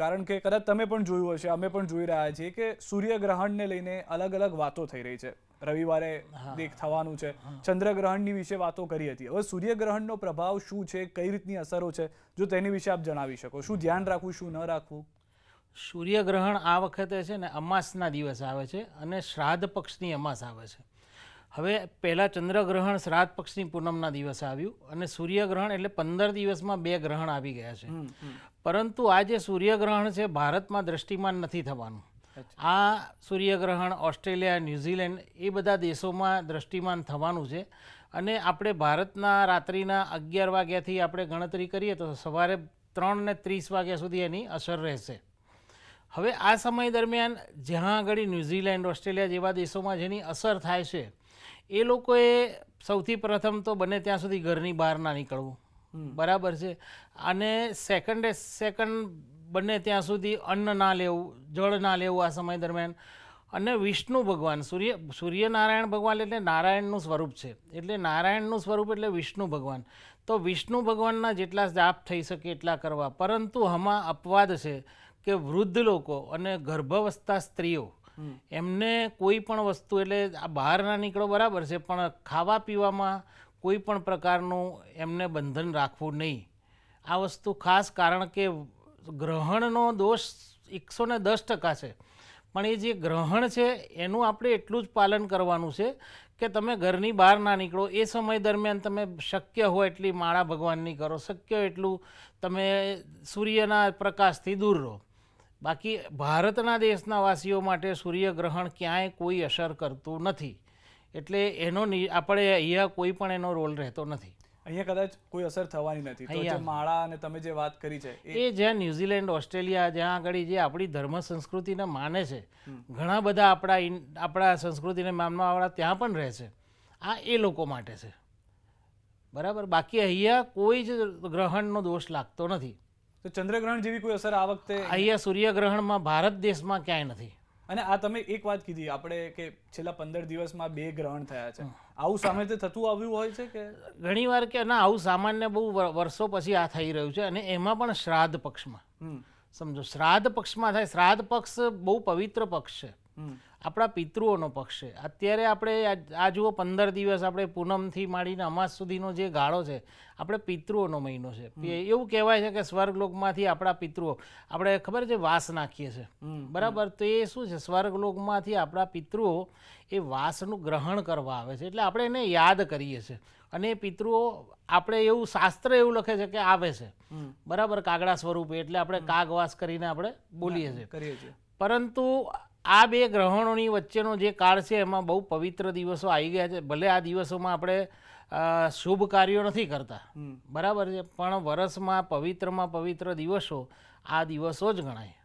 કારણ કે કદાચ તમે પણ જોયું હશે, અમે પણ જોઈ રહ્યા છીએ કે સૂર્યગ્રહણને લઈને અલગ અલગ વાતો થઈ રહી છે. રવિવારે થવાનું છે, ચંદ્રગ્રહણની વિશે વાતો કરી હતી. હવે સૂર્યગ્રહણનો પ્રભાવ શું છે, કઈ રીતની અસરો છે, જો તેની વિશે આપ જણાવી શકો. શું ધ્યાન રાખવું, શું ન રાખવું? સૂર્યગ્રહણ આ વખતે છે ને અમાસના દિવસ આવે છે અને શ્રાદ્ધ પક્ષની અમાસ આવે છે. હવે પહેલાં ચંદ્રગ્રહણ શ્રાદ્ધ પક્ષની પૂનમના દિવસે આવ્યું અને સૂર્યગ્રહણ એટલે 15 દિવસમાં 2 ગ્રહણ આવી ગયા છે. પરંતુ આ જે સૂર્યગ્રહણ છે ભારતમાં દ્રષ્ટિમાન નથી થવાનું. આ સૂર્યગ્રહણ ઓસ્ટ્રેલિયા, ન્યૂઝીલેન્ડ એ બધા દેશોમાં દ્રષ્ટિમાન થવાનું છે અને આપણે ભારતના રાત્રિના 11 વાગ્યાથી આપણે ગણતરી કરીએ તો સવારે 3:30 વાગ્યા સુધી એની અસર રહેશે. હવે આ સમય દરમિયાન જ્યાં આગળ ન્યૂઝીલેન્ડ, ઓસ્ટ્રેલિયા જેવા દેશોમાં જેની અસર થાય છે એ લોકોએ સૌથી પ્રથમ તો બને ત્યાં સુધી ઘરની બહાર ના નીકળવું, બરાબર છે. અને સેકન્ડ બને ત્યાં સુધી અન્ન ના લેવું, જળ ના લેવું આ સમય દરમિયાન. અને વિષ્ણુ ભગવાન સૂર્યનારાયણ ભગવાન એટલે નારાયણનું સ્વરૂપ છે, એટલે નારાયણનું સ્વરૂપ એટલે વિષ્ણુ ભગવાન. તો વિષ્ણુ ભગવાનના જેટલા જાપ થઈ શકે એટલા કરવા. પરંતુ આમાં અપવાદ છે કે વૃદ્ધ લોકો અને ગર્ભાવસ્થા સ્ત્રીઓ એમને કોઈ પણ વસ્તુ એટલે આ બહાર ના નીકળો બરાબર છે, પણ ખાવા પીવામાં કોઈ પણ પ્રકારનું એમને બંધન રાખવું નહીં. આ વસ્તુ ખાસ, કારણ કે ગ્રહણનો દોષ 110% છે, પણ એ જે ગ્રહણ છે એનું આપણે એટલું જ પાલન કરવાનું છે કે તમે ઘરની બહાર ના નીકળો. એ સમય દરમિયાન તમે શક્ય હોય એટલી માળા ભગવાનની કરો, શક્ય એટલું તમે સૂર્યના પ્રકાશથી દૂર રહો. બાકી ભારતના દેશના વાસીઓ માટે સૂર્યગ્રહણ ક્યાંય કોઈ અસર કરતું નથી, એટલે એનો આપણે અહીંયા કોઈ પણ એનો રોલ રહેતો નથી. અહીંયા કદાચ કોઈ અસર થવાની નથી. તો જે માળા અને તમે જે વાત કરી છે એ જ્યાં ન્યૂઝીલેન્ડ, ઓસ્ટ્રેલિયા જ્યાં આગળ જે આપણી ધર્મ સંસ્કૃતિને માને છે, ઘણા બધા આપણા સંસ્કૃતિને માનવાવાળા ત્યાં પણ રહે છે. આ એ લોકો માટે છે, બરાબર. બાકી અહીંયા કોઈ જ ગ્રહણનો દોષ લાગતો નથી. તો ચંદ્રગ્રહણ જેવી કોઈ અસર આ વખતે અહીંયા સૂર્યગ્રહણમાં ભારત દેશમાં ક્યાંય નથી. અને આ તમે એક વાત કીધી આપણે કે છેલ્લા 15 દિવસમાં 2 ગ્રહણ થયા છે. આવું સામાન્ય થતું આવ્યું હોય છે કે ઘણીવાર કે ના, આવું સામાન્ય બહુ વર્ષો પછી આ થઈ રહ્યું છે. અને એમાં પણ શ્રાદ્ધ પક્ષમાં, સમજો શ્રાદ્ધ પક્ષમાં થાય. શ્રાદ્ધ પક્ષ બહુ પવિત્ર પક્ષ છે, આપણા પિતૃઓનો પક્ષ છે. અત્યારે આપણે આ જુઓ 15 દિવસ આપણે પૂનમથી માંડીને અમાસ સુધીનો જે ગાળો છે આપણે પિતૃઓનો મહિનો છે. એવું કહેવાય છે કે સ્વર્ગલોકમાંથી આપણા પિતૃઓ, આપણે ખબર છે વાસ નાખીએ છીએ, બરાબર. તો એ શું છે, સ્વર્ગલોકમાંથી આપણા પિતૃઓ એ વાસનું ગ્રહણ કરવા આવે છે, એટલે આપણે એને યાદ કરીએ છીએ. અને એ પિતૃઓ આપણે એવું શાસ્ત્ર એવું લખે છે કે આવે છે, બરાબર, કાગડા સ્વરૂપે. એટલે આપણે કાગવાસ કરીને આપણે બોલીએ છીએ. પરંતુ આ 2 ગ્રહણોની વચ્ચેનો જે કાળ છે એમાં બહુ પવિત્ર દિવસો આવી ગયા છે. ભલે આ દિવસોમાં આપણે શુભ કાર્યો નથી કરતા, બરાબર છે, પણ વર્ષમાં પવિત્રમાં પવિત્ર દિવસો આ દિવસો જ ગણાય.